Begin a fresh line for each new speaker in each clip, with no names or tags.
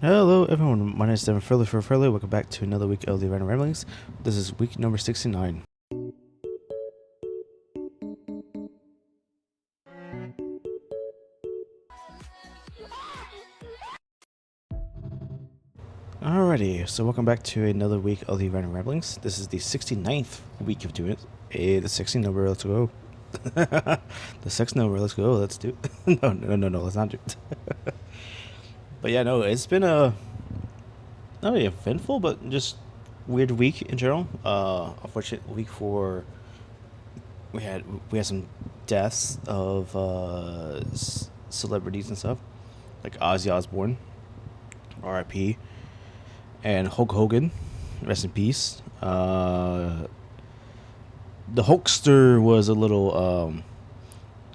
Hello everyone, my name is Devin Furley. Welcome back to another week of the Random Ramblings. This is week number 69. Alrighty, so welcome back to another week of the Random Ramblings. This is the 69th week of doing it. Hey, the 60 number, let's go. The 6 number, let's go, let's do it. No, let's not do it. But yeah, no, it's been a not really eventful, but just weird week in general. Unfortunate week for we had some deaths of celebrities and stuff, like Ozzy Osbourne, R.I.P., and Hulk Hogan, rest in peace. The Hulkster was a little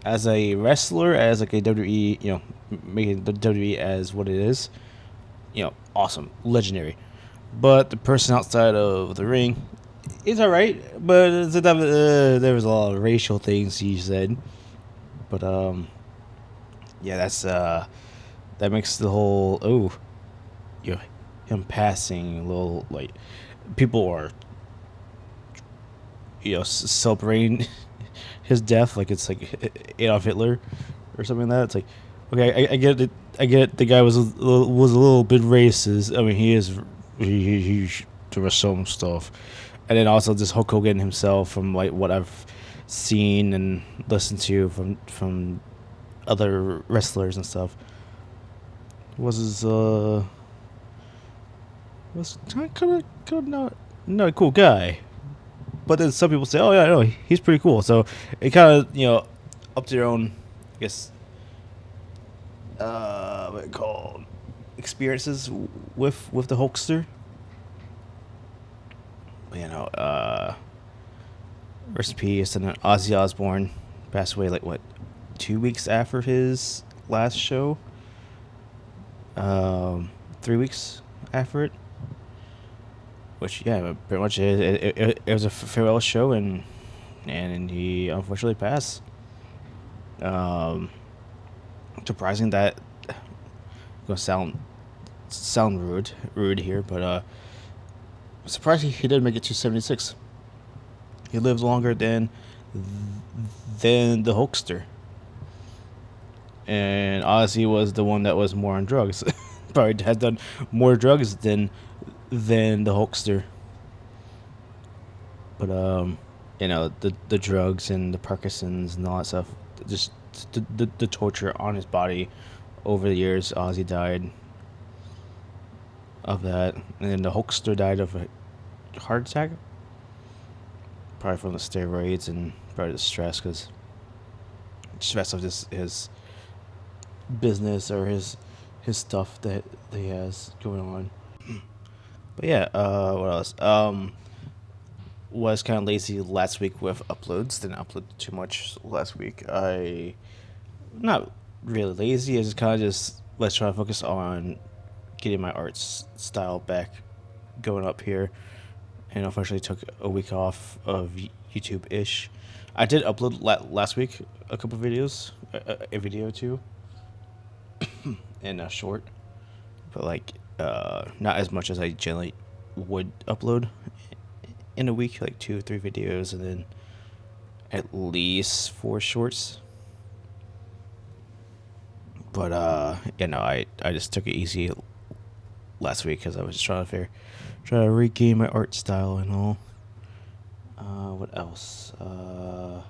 as a wrestler, as like a WWE, making the WWE as what it is, awesome, legendary. But the person outside of the ring is all right, but there was a lot of racial things he said. But yeah, that makes the whole you know, him passing a little like people are celebrating his death like it's like Adolf Hitler or something like that. It's like okay, I get it. I get it. The guy was a little bit racist. I mean, he is. There was some stuff, and then also just Hulk Hogan himself, from like what I've seen and listened to from other wrestlers and stuff, was kind of not a cool guy. But then some people say, oh yeah, no, he's pretty cool. So it kind of up to their own, I guess, what it called, experiences with the Hulkster. But, rest in peace. And then Ozzy Osbourne passed away like what, 2 weeks after his last show. 3 weeks after it. Which yeah, pretty much it was a farewell show, and he unfortunately passed. Um, Surprising that gonna sound rude here, but surprising he didn't make it to 76. He lived longer than the Hulkster, and Ozzy was the one that was more on drugs. Probably has done more drugs than the Hulkster. But the drugs and the Parkinson's and all that stuff, just the torture on his body over the years. Ozzy died of that, and then the Hulkster died of a heart attack, probably from the steroids and probably the stress, because stress of this his business or his stuff that he has going on. But yeah, what else? Was kind of lazy last week with uploads. Didn't upload too much last week. I not really lazy. I just kind of just let's try to focus on getting my art style back, going up here, and unfortunately took a week off of YouTube ish. I did upload last week a couple videos, a video or two, and a short, but like not as much as I generally would upload in a week, like 2 or 3 videos, and then at least 4 shorts. But I just took it easy last week because I was just trying to regain my art style and all. What else? Oh,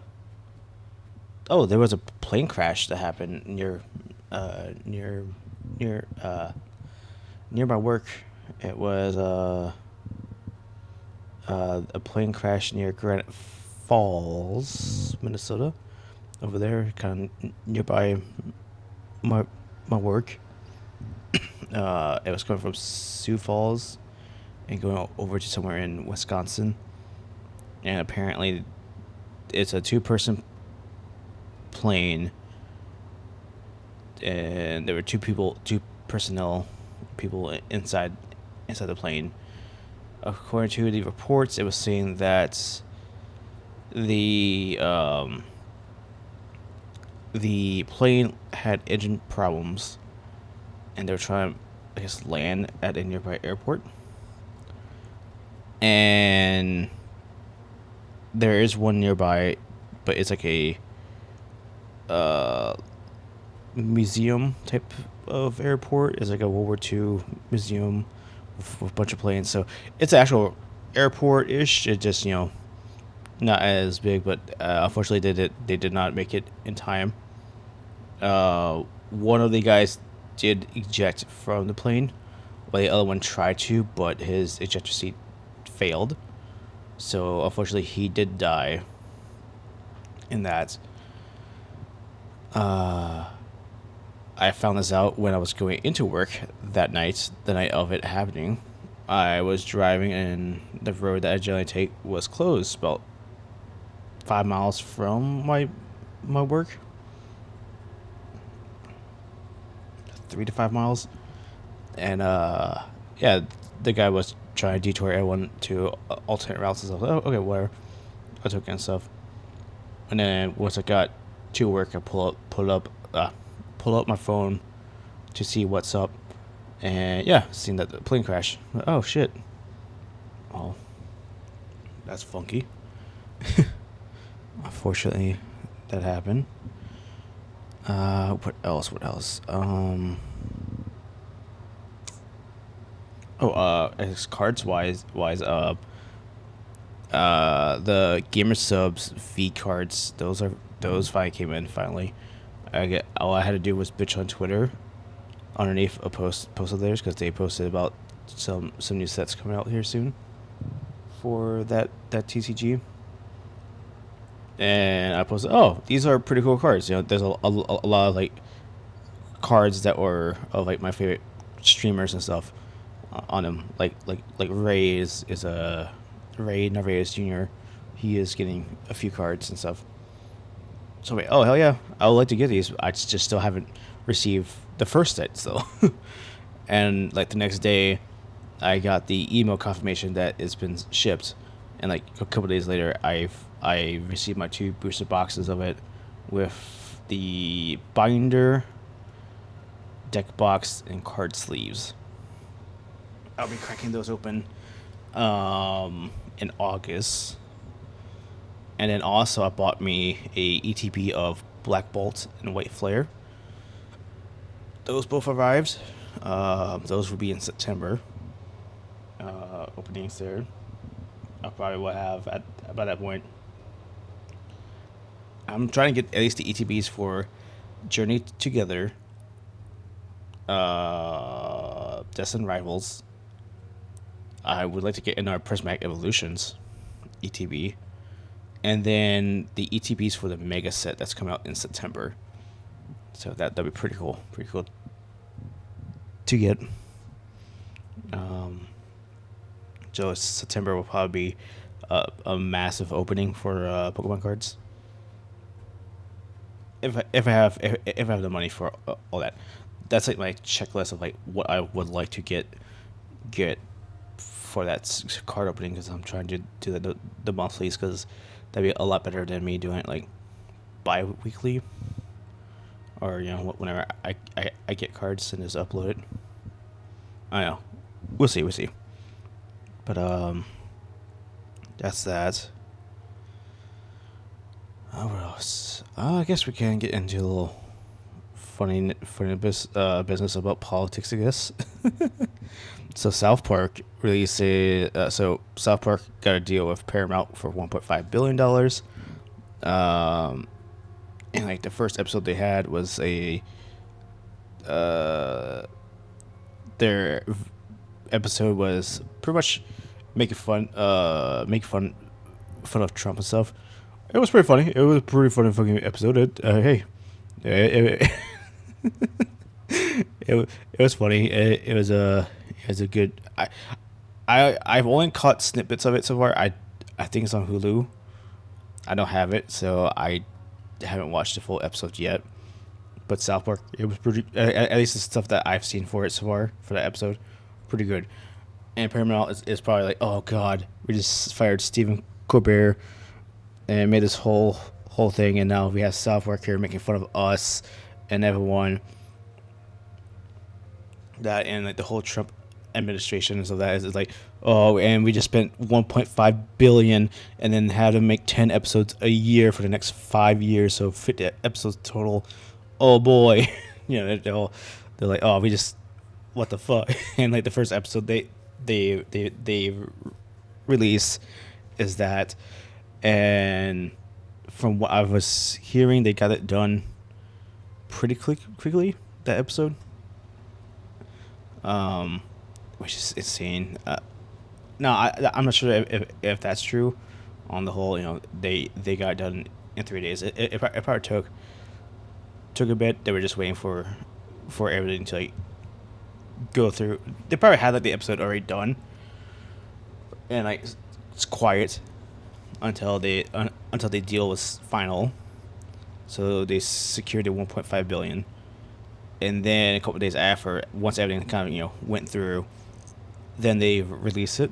there was a plane crash that happened near near my work. It was a plane crash near Granite Falls, Minnesota, over there, kind of nearby my work. It was coming from Sioux Falls and going over to somewhere in Wisconsin, and apparently it's a 2-person plane, and there were 2 personnel people inside the plane. According to the reports, it was saying that the plane had engine problems, and they were trying to I guess, land at a nearby airport. And there is one nearby, but it's like a uh, museum type of airport. It's like a World War II museum with a bunch of planes. So it's an actual airport-ish. It just, not as big, but unfortunately they did not make it in time. One of the guys did eject from the plane, while the other one tried to, but his ejector seat failed. So unfortunately, he did die in that. I found this out when I was going into work that night, the night of it happening. I was driving, and the road that I generally take was closed about 5 miles from my work. 3 to 5 miles. And yeah, the guy was trying to detour everyone to alternate routes and stuff. Oh, okay, whatever. I took it and stuff. And then once I got to work, I pull up my phone to see what's up. And yeah, seeing that the plane crashed. Oh shit. Oh, that's funky. Unfortunately, that happened. What else? What else? As cards wise, the gamer subs V cards. Those finally came in finally. All I had to do was bitch on Twitter, underneath a post of theirs, because they posted about some new sets coming out here soon for that TCG. And I posted, oh, these are pretty cool cards. There's a lot of like cards that were of like my favorite streamers and stuff on them. Like Ray is a Ray Narvaez Jr. He is getting a few cards and stuff. So wait, oh hell yeah, I would like to get these. I just still haven't received the first set still. And like the next day, I got the email confirmation that it's been shipped, and like a couple days later, I received my 2 booster boxes of it with the binder, deck box, and card sleeves. I'll be cracking those open in August. And then also I bought me a ETB of Black Bolt and White Flare. Those both arrived. Those will be in September. Openings there. I probably will have by that point. I'm trying to get at least the ETBs for Journey Together, Destined Rivals. I would like to get in our Prismatic Evolutions ETB. And then the ETBs for the Mega set that's coming out in September. So that'd be pretty cool. Pretty cool to get. So September will probably be a massive opening for Pokemon cards. If I have the money for all that, that's like my checklist of like what I would like to get for that card opening, because I'm trying to do the monthlies, because that'd be a lot better than me doing it like bi-weekly, or whenever I get cards and just upload it. I know, we'll see. But that's that. What else? I guess we can get into a little funny business about politics, I guess. So South Park released South Park got a deal with Paramount for $1.5 billion. And like the first episode they had was their episode was pretty much making fun of Trump and stuff. It was pretty funny. It was a pretty funny fucking episode. It was funny. It was a good. I've only caught snippets of it so far. I think it's on Hulu. I don't have it, so I haven't watched the full episode yet. But South Park, it was pretty. At least the stuff that I've seen for it so far for that episode, pretty good. And Paramount is probably like, oh god, we just fired Stephen Colbert and made this whole thing, and now we have South Park here making fun of us and everyone. that and like the whole Trump administration and stuff that is like, oh, and we just spent 1.5 billion and then had to make 10 episodes a year for the next 5 years, so 50 episodes total. Oh boy, they're like, oh, we just what the fuck, and like the first episode they release is that, and from what I was hearing, they got it done pretty quickly that episode, which is insane. No, I'm not sure if that's true. On the whole, they got it done in 3 days. It probably took a bit. They were just waiting for everything to like go through. They probably had like the episode already done, and like it's quiet until the deal was final. So they secured the 1.5 billion, and then a couple of days after, once everything kind of went through, then they release it.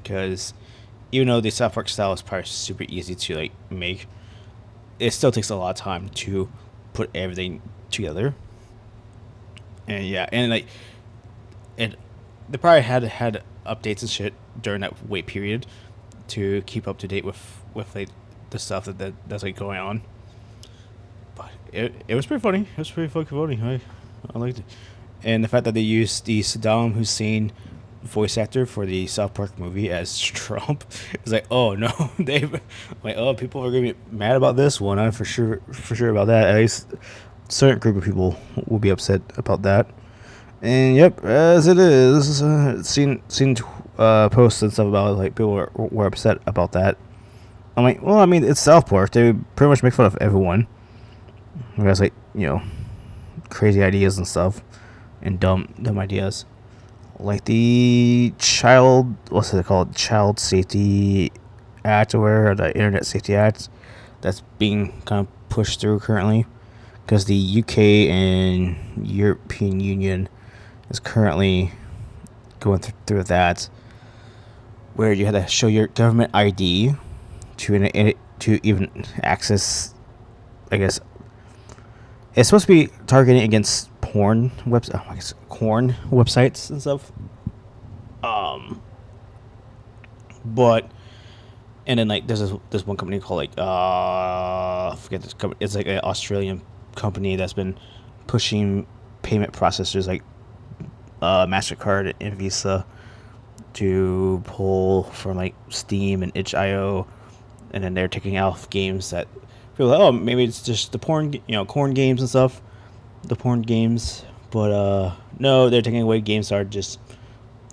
Because even though the South Park style is probably super easy to like make, it still takes a lot of time to put everything together. And yeah, and like they probably had updates and shit during that wait period to keep up to date with like the stuff that's like going on. But it was pretty funny. It was pretty fucking funny. I liked it, and the fact that they used the Saddam Hussein voice actor for the South Park movie as Trump is like, oh no, they like, oh, people are gonna be mad about this one. I'm for sure about that. At least a certain group of people will be upset about that. And yep, as it is, seen posts and stuff about it, like people were upset about that. I'm like, well, I mean, it's South Park. They pretty much make fun of everyone. You guys like crazy ideas and stuff, and dumb ideas, like the what's it called, Child Safety Act or the Internet Safety Act that's being kind of pushed through currently, because the UK and European Union is currently going through that, where you had to show your government ID to even access, I guess. It's supposed to be targeting against porn websites and stuff. But and then like there's this one company called like I forget this company. It's like an Australian company that's been pushing payment processors like MasterCard and Visa to pull from like Steam and itch.io, and then they're taking out games that feel like, oh, maybe it's just the porn games and stuff, the porn games, but no, they're taking away games that are just,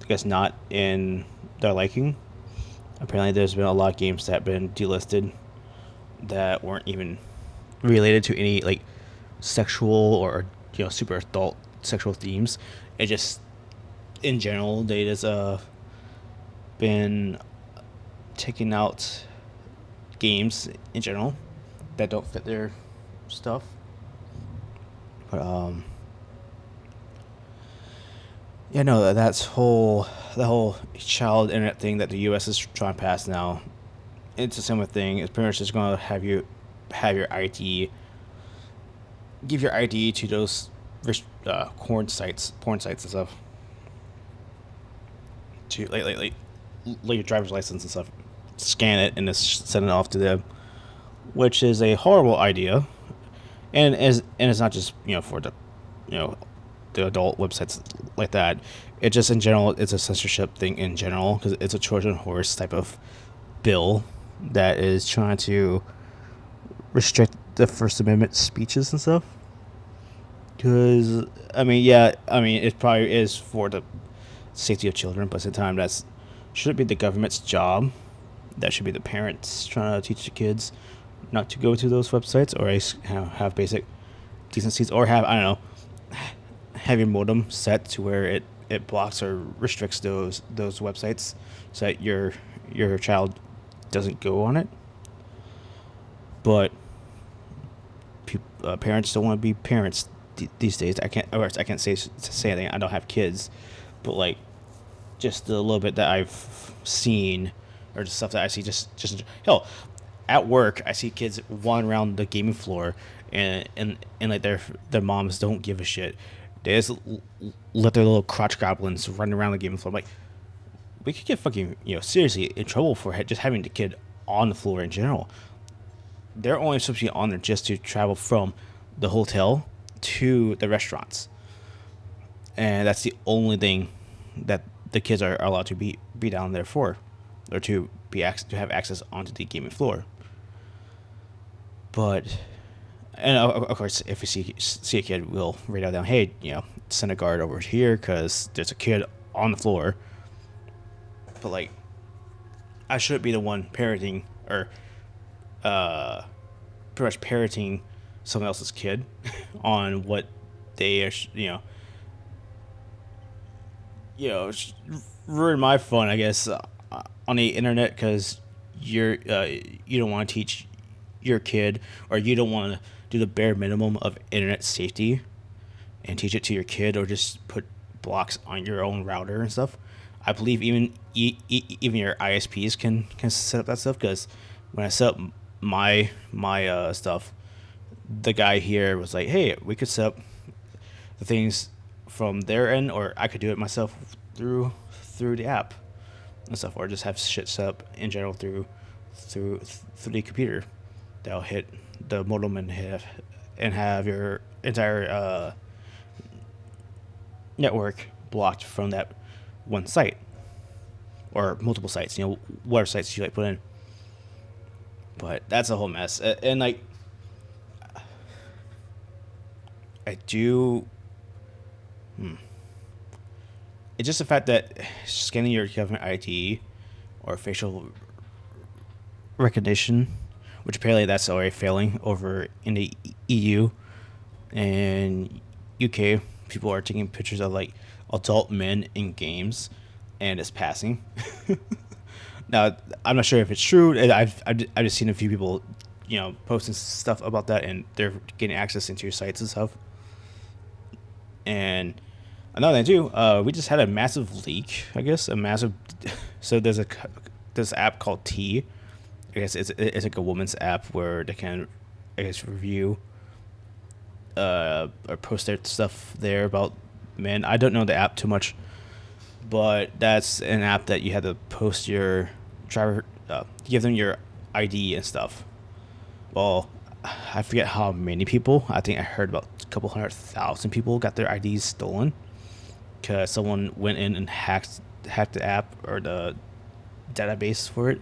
I guess, not in their liking. Apparently there's been a lot of games that have been delisted that weren't even related to any like sexual or super adult sexual themes. It just, in general, they just been taking out games in general that don't fit their stuff. But yeah, no, the whole child internet thing that the U.S. is trying to pass now. It's a similar thing. It's pretty much just going to have your ID, give your ID to those porn sites and stuff, to like your driver's license and stuff, scan it and just send it off to them, which is a horrible idea, and it's not just for the the adult websites like that. It just in general, it's a censorship thing in general, because it's a Trojan horse type of bill that is trying to restrict the First Amendment speeches and stuff. Because it probably is for the safety of children, but at the time shouldn't be the government's job. That should be the parents trying to teach the kids not to go to those websites, or have basic decencies, or have, I don't know, have your modem set to where it blocks or restricts those websites, so that your child doesn't go on it. But parents don't want to be parents these days. I can't say anything. I don't have kids, but like, just the little bit that I've seen, or the stuff that I see, just hell, at work I see kids wander around the gaming floor, and like their moms don't give a shit. They just let their little crotch goblins run around the game floor. I'm like, we could get fucking, seriously in trouble for just having the kid on the floor in general. They're only supposed to be on there just to travel from the hotel to the restaurants, and that's the only thing that the kids are allowed to be down there for, or to to have access onto the gaming floor. But, and of course, if we see a kid, we'll radar down, hey, send a guard over here because there's a kid on the floor. But like, I shouldn't be the one parenting or pretty much parenting someone else's kid on what they are, ruin my fun, I guess, on the internet because you don't want to teach your kid, or you don't want to do the bare minimum of internet safety and teach it to your kid, or just put blocks on your own router and stuff. I believe even your ISPs can set up that stuff, because when I set up my stuff, the guy here was like, hey, we could set up the things from their end, or I could do it myself through the app and stuff, or just have shit set up in general through the computer. That'll hit the modem and have your entire network blocked from that one site, or multiple sites, whatever sites you like put in. But that's a whole mess. And like, I do. It's just the fact that scanning your government ID or facial recognition, which apparently that's already failing over in the EU and UK. People are taking pictures of like adult men in games, and it's passing. Now, I'm not sure if it's true. I've just seen a few people, posting stuff about that, and they're getting access into your sites and stuff. And another thing too, we just had a massive leak. I guess a massive. So there's this app called T. I guess it's like a woman's app where they can, I guess, review or post their stuff there about men. I don't know the app too much, but that's an app that you had to post your driver, give them your ID and stuff. Well, I forget how many people. I think I heard about a couple 100,000 people got their IDs stolen because someone went in and hacked the app or the database for it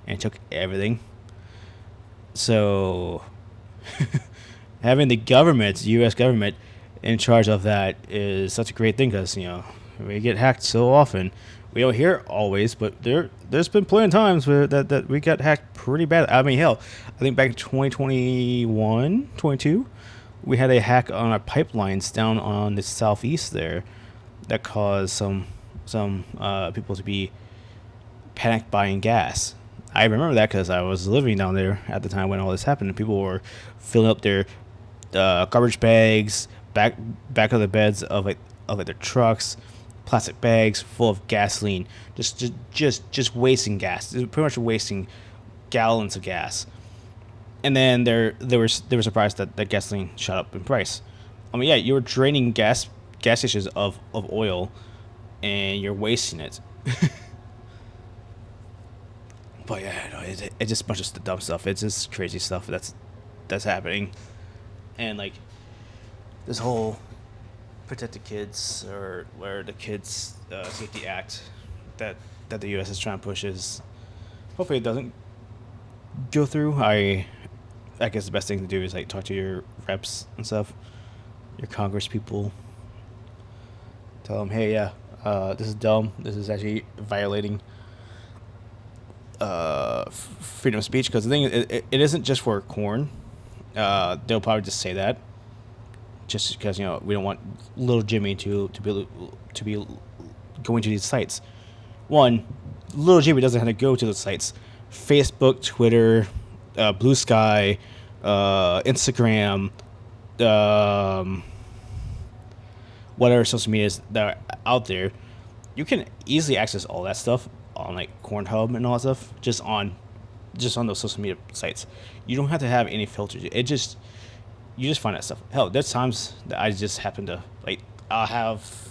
and took everything. So having the U.S. government, in charge of that is such a great thing, because we get hacked so often. We don't hear it always, but there's been plenty of times where that we got hacked pretty bad. I mean, hell, I think back in 2021, 22, we had a hack on our pipelines down on the southeast there that caused some people to be panic buying gas. I remember that because I was living down there at the time when all this happened, and people were filling up their garbage bags back of the beds of their trucks, plastic bags full of gasoline, just wasting gas. Pretty much wasting gallons of gas. And then they were surprised that the gasoline shot up in price. I mean, yeah, you were draining gas stations of oil, and you're wasting it. But yeah, no, it's just a bunch of dumb stuff. It's just crazy stuff that's happening, and like this whole protect the kids, or where the Kids Safety Act that the U.S. is trying to push is, hopefully it doesn't go through. I guess the best thing to do is like talk to your reps and stuff, your Congress people. Tell them, hey, yeah, this is dumb. This is actually violating freedom of speech. Because the thing is, it isn't just for corn. They'll probably just say that, just because we don't want little Jimmy to be going to these sites. One, little Jimmy doesn't have to go to the sites. Facebook, Twitter, Blue Sky, Instagram, whatever social medias that are out there, you can easily access all that stuff on like Cornhub and all that stuff just on those social media sites. You don't have to have any filters. You just find that stuff. Hell, there's times that I just happen to like, I'll have.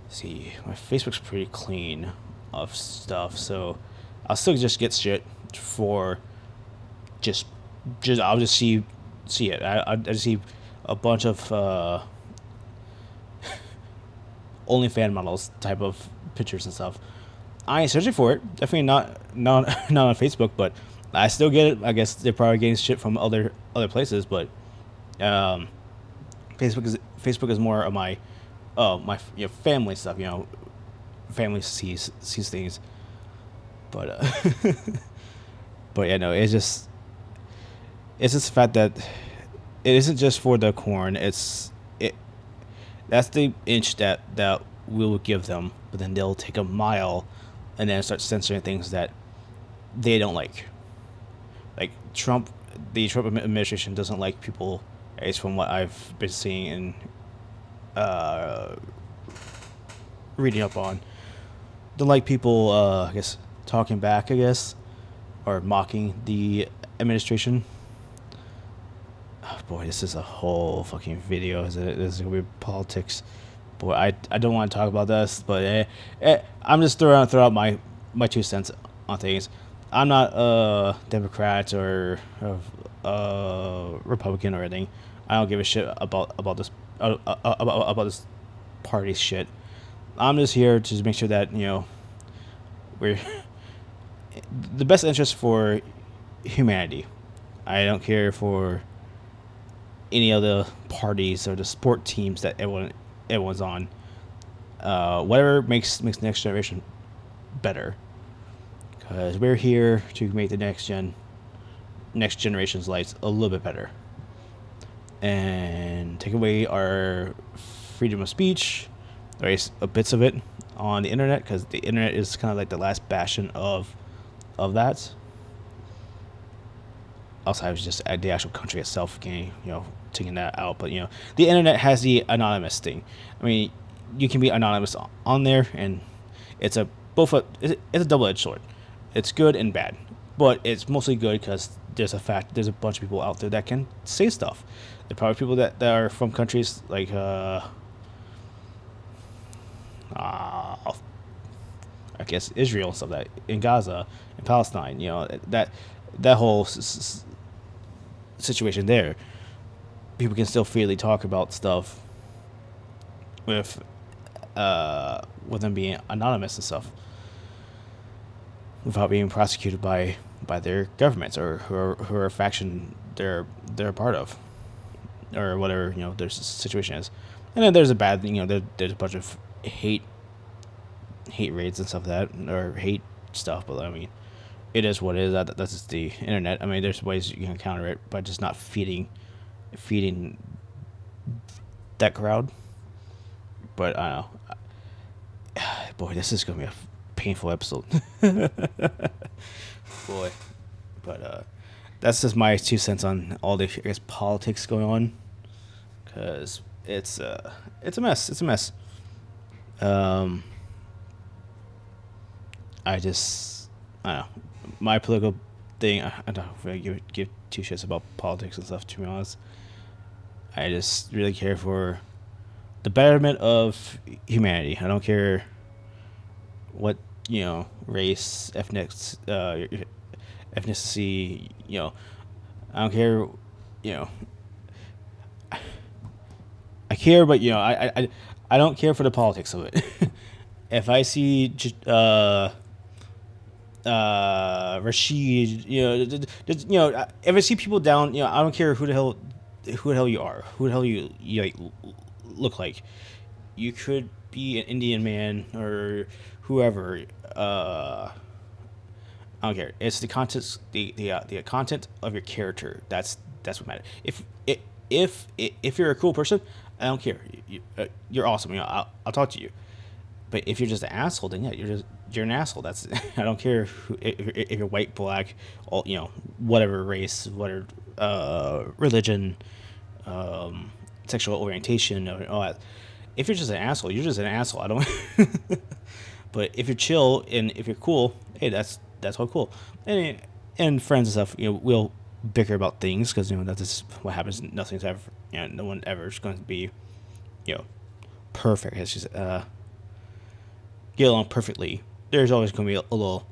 See, my Facebook's pretty clean of stuff, so I'll still just get shit for just I'll just see it. I just see a bunch of OnlyFans models type of pictures and stuff. I ain't searching for it. Definitely not not on Facebook, but I still get it. I guess they're probably getting shit from other places, but um, Facebook is more of my my family stuff. Family sees things, but but yeah, no, it's just the fact that it isn't just for the corn. It that's the inch that we'll give them, but then they'll take a mile and then start censoring things that they don't like. Like the Trump administration doesn't like people, at least from what I've been seeing and uh, reading up on. Don't like people, I guess, talking back, I guess, or mocking the administration. Oh, boy, this is a whole fucking video. This is gonna be politics. Boy, I don't want to talk about this, but I'm just throw out my 2 cents on things. I'm not a Democrat or Republican or anything. I don't give a shit about this about this party shit. I'm just here to make sure that we're the best interest for humanity. I don't care for any of the parties or the sport teams that everyone's on. Whatever makes next generation better, because we're here to make the next generation's lives a little bit better, and take away our freedom of speech, or at least bits of it, on the internet, because the internet is kind of like the last bastion of that. Outside of just the actual country itself getting, taking that out. But, the internet has the anonymous thing. I mean, you can be anonymous on there, and it's it's a double-edged sword. It's good and bad, but it's mostly good because there's a bunch of people out there that can say stuff. There are probably people that are from countries like I guess Israel and stuff, that in Gaza and Palestine, that whole situation there. People can still freely talk about stuff with them being anonymous and stuff, without being prosecuted by their governments, or who are a faction they're a part of, or whatever their situation is. And then there's a bad there's a bunch of hate raids and stuff like that, or hate stuff. But I mean, it is what it is. That's just the internet. I mean, there's ways you can counter it by just not feeding that crowd. But I don't know. Boy, this is gonna be a painful episode. Boy, but that's just my 2 cents on all the, I guess, politics going on, because it's a mess. It's a mess. I don't know. My political thing, I don't really give 2 shits about politics and stuff, to be honest. I just really care for the betterment of humanity. I don't care what, race, ethnicity, I don't care, I care, but, I don't care for the politics of it. If I see Rashid, if I see people down, I don't care who the hell you are, who the hell you like, look like. You could be an Indian man or whoever. I don't care. It's the content, the content of your character. That's what matters. If you're a cool person, I don't care. You're awesome. I'll talk to you. But if you're just an asshole, then yeah, you're an asshole. That's I don't care if you're white, black, all, whatever race, whatever religion, sexual orientation, or all that. If you're just an asshole, you're just an asshole. I don't. But if you're chill and if you're cool, hey, that's all cool. And friends and stuff, we'll bicker about things, because that's just what happens. Nothing's ever, no one ever is going to be you know, perfect. It's just get along perfectly. There's always going to be a little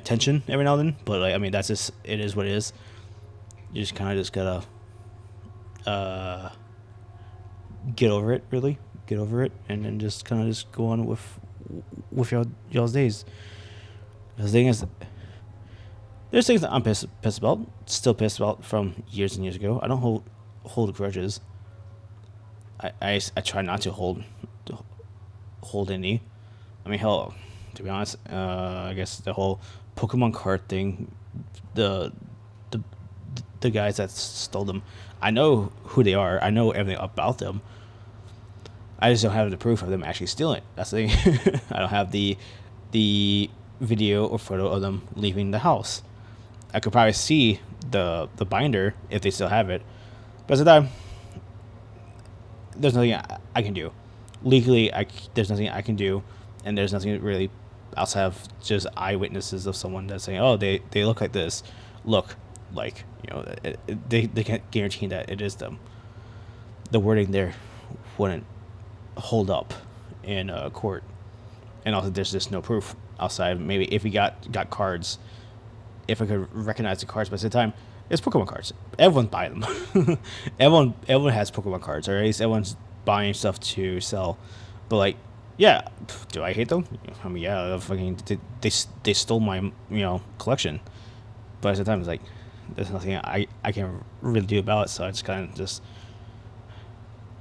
tension every now and then, but like I mean that's just it is what it is. You just kind of just gotta get over it, really get over it, and then just kind of just go on with y'all's days. The thing is, there's things that I'm pissed about, still pissed about from years and years ago. I don't hold grudges. I try not to hold any. I mean, hell, to be honest, I guess the whole Pokemon card thing, the the the guys that stole them, I know who they are. I know everything about them. I just don't have the proof of them actually stealing it. That's the thing. I don't have the video or photo of them leaving the house. I could probably see the binder if they still have it, but at the time, there's nothing I can do. Legally, there's nothing I can do, and there's nothing really outside of just eyewitnesses of someone that's saying, "Oh, they look like this, look like they can't guarantee that it is them." The wording there wouldn't hold up in court, and also there's just no proof outside. Maybe if we got cards, if I could recognize the cards, but at the time, it's Pokemon cards. Everyone's buying them. everyone has Pokemon cards, or at least everyone's buying stuff to sell. But like, yeah, do I hate them? I mean, yeah, fucking they stole my collection. But at the time, it's like there's nothing I can really do about it. So I just kind of just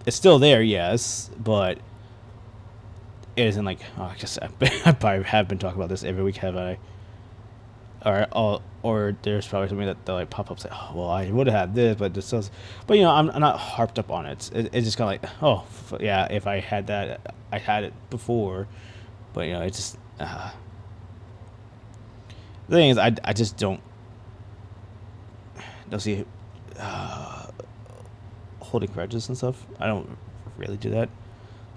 it's still there, yes, but it isn't like I guess I probably have been talking about this every week, have I? Or there's probably something that like pop up say, oh, well, I would have had this, but this does. But I'm not harped up on it. It's just kind of like, oh, yeah, if I had that, I had it before. But it's just the thing is, I just don't see holding grudges and stuff. I don't really do that.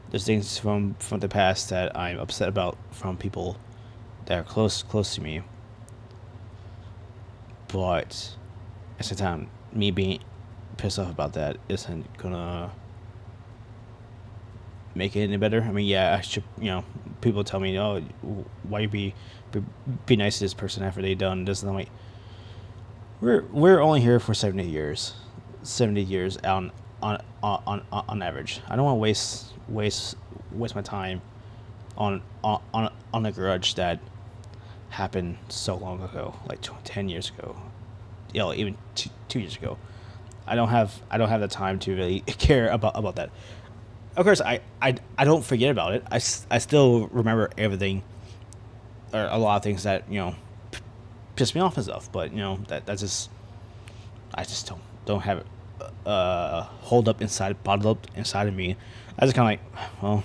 There's things from the past that I'm upset about from people that are close to me. But at the time, me being pissed off about that isn't gonna make it any better. I mean, yeah, I should. People tell me, "Oh, why you be nice to this person after they done this?" And I'm like, we're only here for 70 years, 70 years on average. I don't want to waste my time on a grudge that happened so long ago, like 10 years ago, even 2 years ago. I don't have the time to really care about that. Of course, I don't forget about it. I still remember everything, or a lot of things that piss me off and stuff. But that's just I just don't have it bottled up inside of me. I just kind of like, well,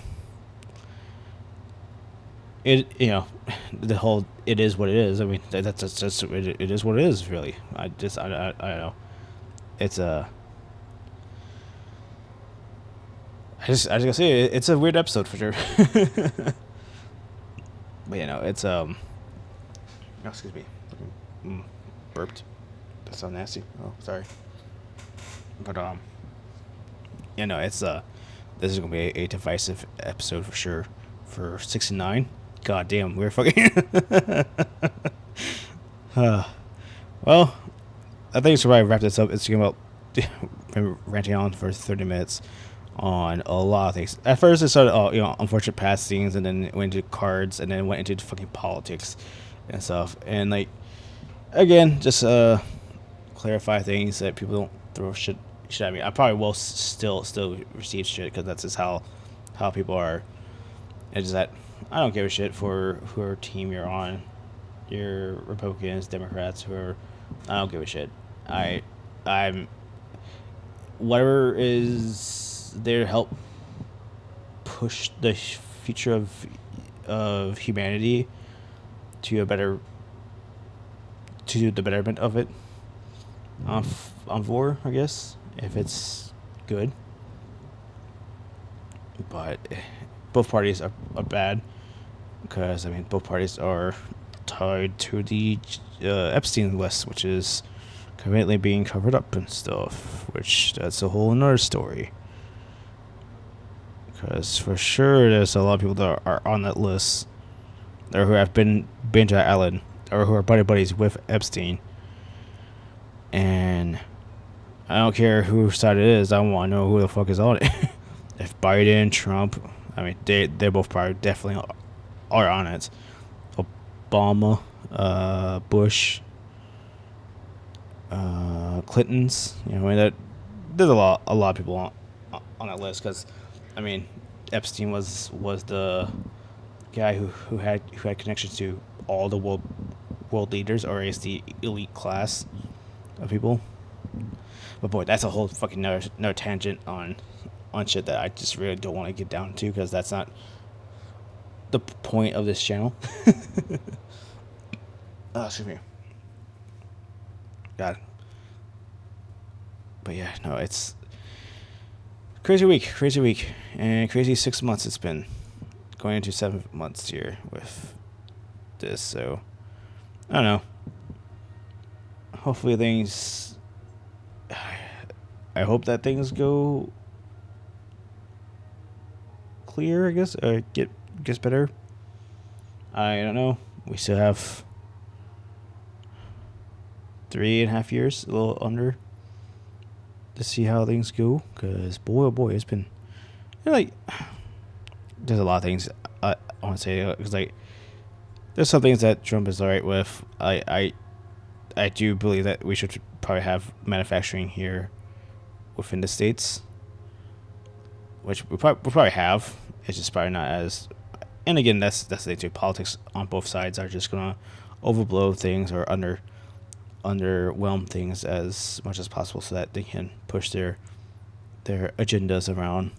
the whole it is what it is. I mean that's just it is what it is, really. I don't know. It's I just gotta say it's a weird episode for sure. But it's oh, excuse me, burped. That sounds nasty. Oh, sorry. But it's this is gonna be a divisive episode for sure. For 69, god damn, we're fucking. Well, I think we should probably wrap this up. It's about ranting on for 30 minutes on a lot of things. At first, it started, unfortunate past things, and then it went into cards, and then went into fucking politics and stuff. And like, again, just clarify things that people don't throw shit at me. I probably will still receive shit because that's just how people are. It's just that I don't give a shit for whoever team you're on. You're Republicans, Democrats, I don't give a shit. I'm whatever is there to help push the future of humanity to the betterment of it. I'm for, I guess, if it's good. But both parties are bad because both parties are tied to the Epstein list, which is currently being covered up and stuff, which that's a whole another story. because for sure there's a lot of people that are on that list, or who have been to that island, or who are buddies with Epstein. And I don't care whose side it is. I want to know who the fuck is on it. If Biden, Trump, I mean, they both probably definitely are on it. Obama, Bush, Clinton's. You know, I mean, there's a lot of people on that list, because, I mean, Epstein was the guy who had connections to all the world leaders, or at least the elite class of people. But boy, that's a whole fucking another tangent on shit that I just really don't want to get down to, because that's not the point of this channel. Oh, excuse me. God. But yeah, no, it's crazy week, and crazy 6 months it's been, going into 7 months here with this. So I don't know. Hopefully things. I hope that things go clear, I guess, or gets better. I don't know. We still have 3.5 years, a little under, to see how things go. Because boy, oh boy, it's been, you know, like, there's a lot of things I want to say. Because like, there's some things that Trump is alright with. I do believe that we should probably have manufacturing here within the states, which we probably have. It's just probably not as. And again, that's the thing too. Politics on both sides are just gonna overblow things, or underwhelm things as much as possible, so that they can push their agendas around.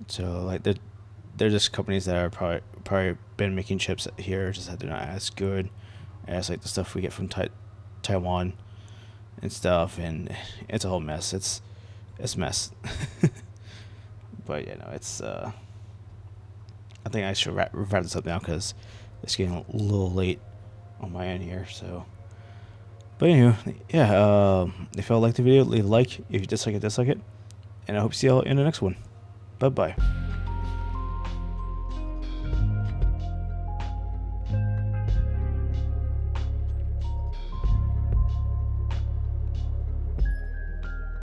So like, they're just companies that are probably been making chips here, just that they're not as good as like the stuff we get from Taiwan and stuff, and it's a whole mess. It's a mess. But yeah, no, it's I think I should wrap this up now, because it's getting a little late on my end here. So, but anyway, yeah, if y'all like the video, leave a like. If you dislike it, and I hope to see y'all in the next one. Bye bye.